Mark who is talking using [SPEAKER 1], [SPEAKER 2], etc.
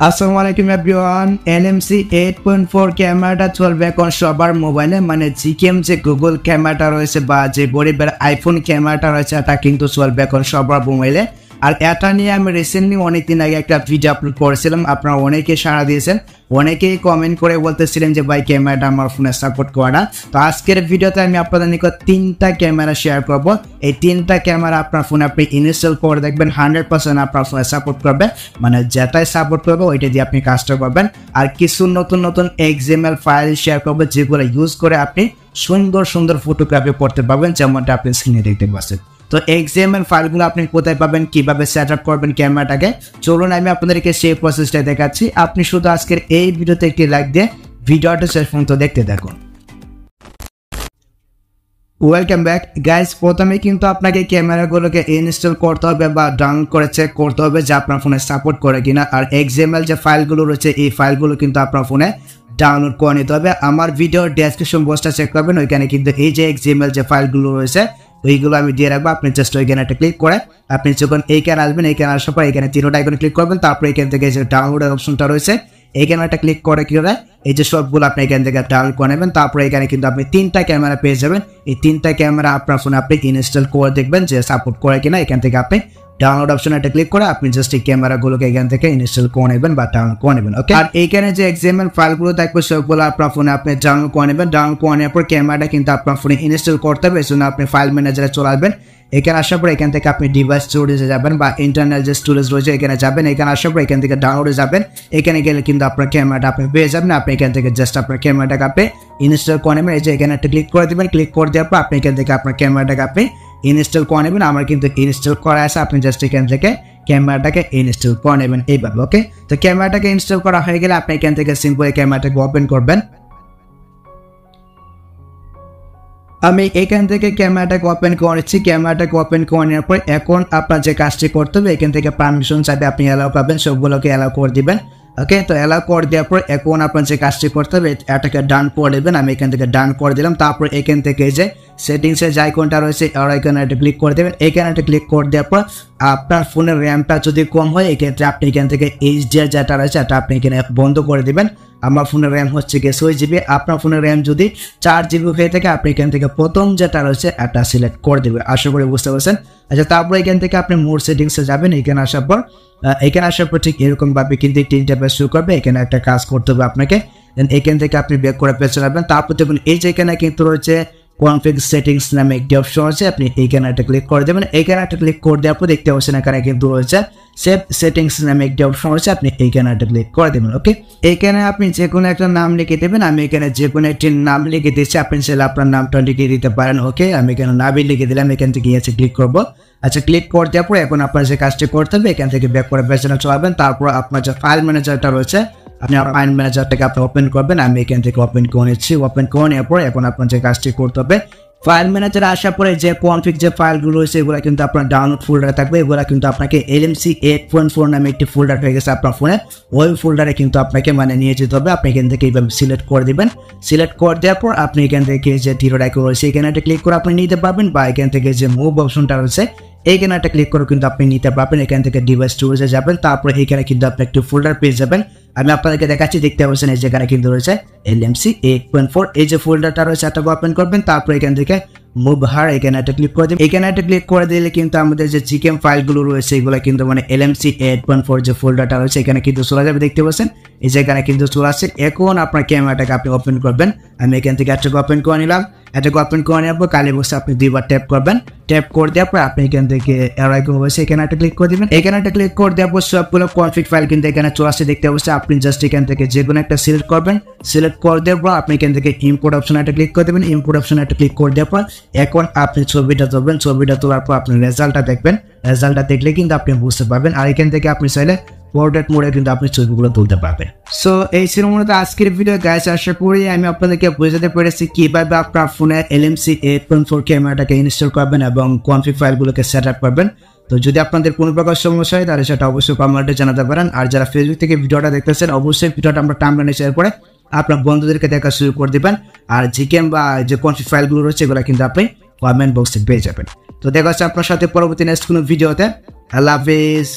[SPEAKER 1] আসসালামু আলাইকুম everyone. LMC8.4 ক্যামেরাটা চলবে এখন সবার মোবাইলে, মানে Gcam যে গুগল ক্যামেরাটা রয়েছে বা যে গরিবের আইফোন ক্যামেরাটা রয়েছে এটা কিন্তু চলবে এখন সবার মোবাইলে। আর এটা নিয়ে আমি রিসেন্টলি অনেকদিন আগে একটা ভিডিও আপলোড করেছিলাম, আপনারা অনেকে সাড়া দিয়েছেন, অনেকেই কমেন্ট করে বলতেছিলেন যে ভাই ক্যামেরাটা আমার ফোনে সাপোর্ট করে না। তো আজকের ভিডিওতে আমি আপনাদের নিকট 3টা ক্যামেরা শেয়ার করব। এই 3টা ক্যামেরা আপনার ফোনে আপনি ইনস্টল করে দেখবেন 100% আপনার ফোনে সাপোর্ট করবে, মানে যেটাই সাপোর্ট করবে ওইটা দিয়ে আপনি কাজটা করবেন। আর কিছু নতুন নতুন XML ফাইল শেয়ার করবো যেগুলো ইউজ করে আপনি সুন্দর সুন্দর ফটোগ্রাফি করতে পারবেন, যেমনটা আপনি স্ক্রিনে দেখতে পাচ্ছেন। তো XML ফাইলগুলো আপনি কোথায় পাবেন, কিভাবে সেট আপ করবেন ক্যামেরাটাকে, চলুন আমি আপনাদেরকে সেই প্রসেসটা দেখাচ্ছি। আপনি শুধু আজকের এই ভিডিওতে একটি লাইক দিয়ে ভিডিওটা শেষ পর্যন্ত দেখতে থাকুন। Welcome back guys. প্রথমে কিন্তু আপনাকে ক্যামেরাগুলোকে ইনস্টল করতে হবে বা ডাউনলোড করে চেক করতে হবে যে আপনার ফোনে সাপোর্ট করে কিনা। আর XML যে ফাইলগুলো রয়েছে এই ফাইলগুলো কিন্তু আপনার ফোনে ডাউনলোড করে নিতে হবে। আমার ভিডিওর ডেসক্রিপশন বক্সটা চেক করবেন, ওইখানে কিন্তু এই যে XML যে ফাইলগুলো রয়েছে ওইগুলো আমি দিয়ে রাখবো। আপনি জাস্ট ওইখানে একটা ক্লিক করে আপনি যখন এইখানে আসবেন, এইখানে আসার পর এখানে 3টা আইকনে ক্লিক করবেন, তারপরে এখান থেকে যে ডাউনলোডের অপশনটা রয়েছে এইখানে একটা ক্লিক করে কি হবে এই যে সবগুলো আপনি এখান থেকে ডাউনলোড করে নেবেন। তারপরে এখানে কিন্তু আপনি 3টা ক্যামেরা পেয়ে যাবেন। এই 3টা ক্যামেরা আপনার ফোনে আপনি ইনস্টল করে দেখবেন যে সাপোর্ট করে কিনা। এখান থেকে আপনি ডাউনলোড অপশন একটা ক্লিক করে আপনি জাস্ট এই ক্যামেরাগুলোকে এখান থেকে ইনস্টল করে নেবেন বা ডাউনলোড করে নেবেন। ওকে, আর এইখানে যে XML ফাইলগুলো থাকবে সবগুলো আপনার ফোনে আপনি ডাউনলোড করে নেবেন। ডাউনলোড করে নেওয়ার পর ক্যামেরাটা কিন্তু আপনার ফোনে ইনস্টল করতে হবে, এই জন্য আপনি ফাইল ম্যানেজারে চলে আসবেন। এখানে আসার পর এখান থেকে আপনি ডিভাইস স্টোরেজে যাবেন বা ইন্টারনাল যে স্টোরেজ রয়েছে এখানে যাবেন। এখানে আসার পর এখান থেকে ডাউনলোডে যাবেন। এখানে গেলে কিন্তু আপনার ক্যামেরাটা আপনি পেয়ে যাবেন। আপনি এখান থেকে জাস্ট আপনার ক্যামেরাটাকে আপনি ইনস্টল করে নেবেন। এই যে এখানে একটা ক্লিক করে দেবেন। ক্লিক করে দেওয়ার পর আপনি এখান থেকে আপনার ক্যামেরাটাকে আপনি ইনস্টল করে নেবেন। আমার কিন্তু ইনস্টল করা আছে, আপনি জাস্ট এখান থেকে ক্যামেরাটাকে ইনস্টল করে নেবেন এইভাবে। ওকে, তো ক্যামেরাটাকে ইনস্টল করা হয়ে গেলে আপনি এখান থেকে সিম্পল ক্যামেরাটাকে ওপেন করবেন। আমি এখান থেকে ক্যামেরাটাকে ওপেন করেছি। ক্যামেরাটাকে ওপেন করে নেওয়ার পর এখন আপনার যে কাজটি করতে হবে এখান থেকে পারমিশন চাইবে, আপনি অ্যালাউ পাবেন, সবগুলোকে অ্যালাউ করে দিবেন। ওকে, তো অ্যালাউ করে দেওয়ার পর এখন আপনার যে কাজটি করতে হবে এটাকে ডান করে দেবেন। আমি এখান থেকে ডান করে দিলাম। তারপর এখান থেকে যে সেটিংসের যে আইকনটা রয়েছে আর আইকনে একটা ক্লিক করে দেবেন। এখানে একটা ক্লিক করে দেওয়ার পর আপনার ফোনের র্যামটা যদি কম হয় এক্ষেত্রে আপনি এখান থেকে HDR যেটা রয়েছে এটা আপনি এখানে বন্ধ করে দেবেন। আমার ফোনের র্যাম হচ্ছে গিয়ে 6 GB। আপনার ফোনের র্যাম যদি 4 GB হয়ে থাকে আপনি এখান থেকে প্রথম যেটা রয়েছে এটা সিলেক্ট করে দেবেন। আশা করি বুঝতে পারছেন। আচ্ছা, তারপর এখান থেকে আপনি মোর সেটিংসে যাবেন। এখানে আসার পর ঠিক এরকম ভাবে কিন্তু একটি ইন্টারফেস শুরু করবে। এখানে একটা কাজ করতে হবে আপনাকে। দেন এখান থেকে আপনি ব্যাক করে পেছনে আসবেন। তারপর দেখুন এই যে এখানে কিন্তু রয়েছে কনফিগ সেটিংস নামে একটি অপশন আছে, আপনি এইখানে একটা ক্লিক করে দেবেন। এইখানে একটা ক্লিক করে দেওয়ার পর দেখতে পাচ্ছেন এখানে কিন্তু রয়েছে সেভ সেটিংস নামে একটি অপশন আছে, আপনি এইখানে একটা ক্লিক করে দেবেন। ওকে, এইখানে আপনি যে কোনো একটা নাম লিখে দেবেন। আমি এখানে যে কোনো একটি নাম লিখে দিচ্ছি, আপনি চাইলে আপনার নামটা লিখে দিতে পারেন। ওকে, আমি এখানে নামই লিখে দিলাম। এখান থেকে এসে ক্লিক করবো। আচ্ছা, ক্লিক করে দেওয়ার পর এখন আপনার যে কাজটি করতে হবে এখান থেকে ব্যাক করে পেছনে চলাবেন। তারপর আপনার যে ফাইল ম্যানেজারটা রয়েছে আপনি ফাইল ম্যানেজারটাকে আপনি ওপেন করবেন। আমি এখান থেকে ওপেন করে নিচ্ছি। ওপেন করে নেওয়ার পর এখন আপনার যে কাজটি করতে হবে ফাইল ম্যানেজারে আসার পরে যে কনফিগ যে ফাইলগুলো রয়েছে এগুলো কিন্তু আপনার ডাউনলোড ফোল্ডারে থাকবে। এগুলো কিন্তু আপনাকে LMC8.4 নামে একটি ফোল্ডার হয়ে গেছে আপনার ফোনে, ওই ফোল্ডারে কিন্তু আপনাকে মানে নিয়ে যেতে হবে। আপনি এখান থেকে এইভাবে সিলেক্ট করে দিবেন। সিলেক্ট করে দেওয়ার পর আপনি এখান থেকে যে তীরের আইকন রয়েছে এখানে একটা ক্লিক করে আপনি নিতে পারবেন, বা এখান থেকে যে মুভ অপশনটা রয়েছে এইখানে একটা ক্লিক করে কিন্তু আপনি নিতে পারবেন। এখান থেকে ডিভাইস স্টোরেজে যাবেন। তারপর এখানে কিন্তু আপনি একটি ফোল্ডার পেয়ে যাবেন। আমি আপনাদেরকে দেখাচ্ছি, দেখতে পাচ্ছেন এই যেখানে কিন্তু রয়েছে LMC8.4 এই যে ফোল্ডারটা রয়েছে এটা ওপেন করবেন। তারপর এখান থেকে মুভ হার এখানে একটা ক্লিক করে দেবেন। এখানে একটা ক্লিক করে দিলে কিন্তু আমাদের যে Gcam ফাইলগুলো রয়েছে এগুলো কিন্তু মানে LMC8.4 যে ফোল্ডারটা রয়েছে এখানে কিন্তু চলে যাবে, দেখতে পাচ্ছেন এই জায়গায় কিন্তু চলে আসছে। এখন আপনার ক্যামেরাটাকে আপনি ওপেন করবেন। আমি এখান থেকে একটা ওপেন করে নিলাম। এটাকে ওপেন করে নেওয়ার পর কালি বক্সে আপনি 2বার ট্যাপ করবেন। ট্যাপ করে দেওয়ার পর আপনি এখান থেকে অ্যারো আইকন রয়েছে এখানে একটা ক্লিক করে দিবেন। এখানে একটা ক্লিক করে দেওয়ার পর সবগুলো কনফিগ ফাইল কিন্তু এখানে চলে আসছে, দেখতে পাচ্ছেন। আপনি জাস্ট এখান থেকে যে কোনো একটা সিলেক্ট করবেন। সিলেক্ট করে দেওয়ার পর আপনি এখান থেকে ইম্পোর্ট অপশন একটা ক্লিক করে দেবেন। ইম্পোর্ট অপশন একটা ক্লিক করে দেওয়ার পর এখন আপনি ছবিটা তুলবেন। ছবিটা তোলার পর আপনি রেজাল্টটা দেখবেন। রেজাল্টটা দেখলে কিন্তু আপনি বুঝতে পারবেন। আর এখান থেকে আপনি চাইলে পোর্ট্রেট মোডে কিন্তু আপনি ছবিগুলো তুলতে পারবেন। সো এই ছিল মূলত আজকের ভিডিও গাইস। আশা করি আমি আপনাদেরকে বোঝাতে পেরেছি কিভাবে আপনার ফোনে LMC8.4 ক্যামেরাটাকে ইনস্টল করবেন এবং কনফিগ ফাইলগুলোকে সেট আপ করবেন। তো যদি আপনাদের কোনো প্রকার সমস্যা হয় তাহলে সেটা অবশ্যই কমেন্টে জানাতে পারেন। আর যারা ফেসবুক থেকে ভিডিওটা দেখতেছেন অবশ্যই ভিডিওটা আমরা টাইমলাইনে শেয়ার করে আপনার বন্ধুদেরকে দেখা শুরু করে দিবেন। আর Gcam বা যে কনফিগ ফাইলগুলো রয়েছে এগুলো কিন্তু আপনি কমেন্ট বক্সে পেয়ে যাবেন। তো দেখা হচ্ছে আপনার সাথে পরবর্তী নেক্সট কোনো ভিডিওতে। আল্লাহ হাফেজ।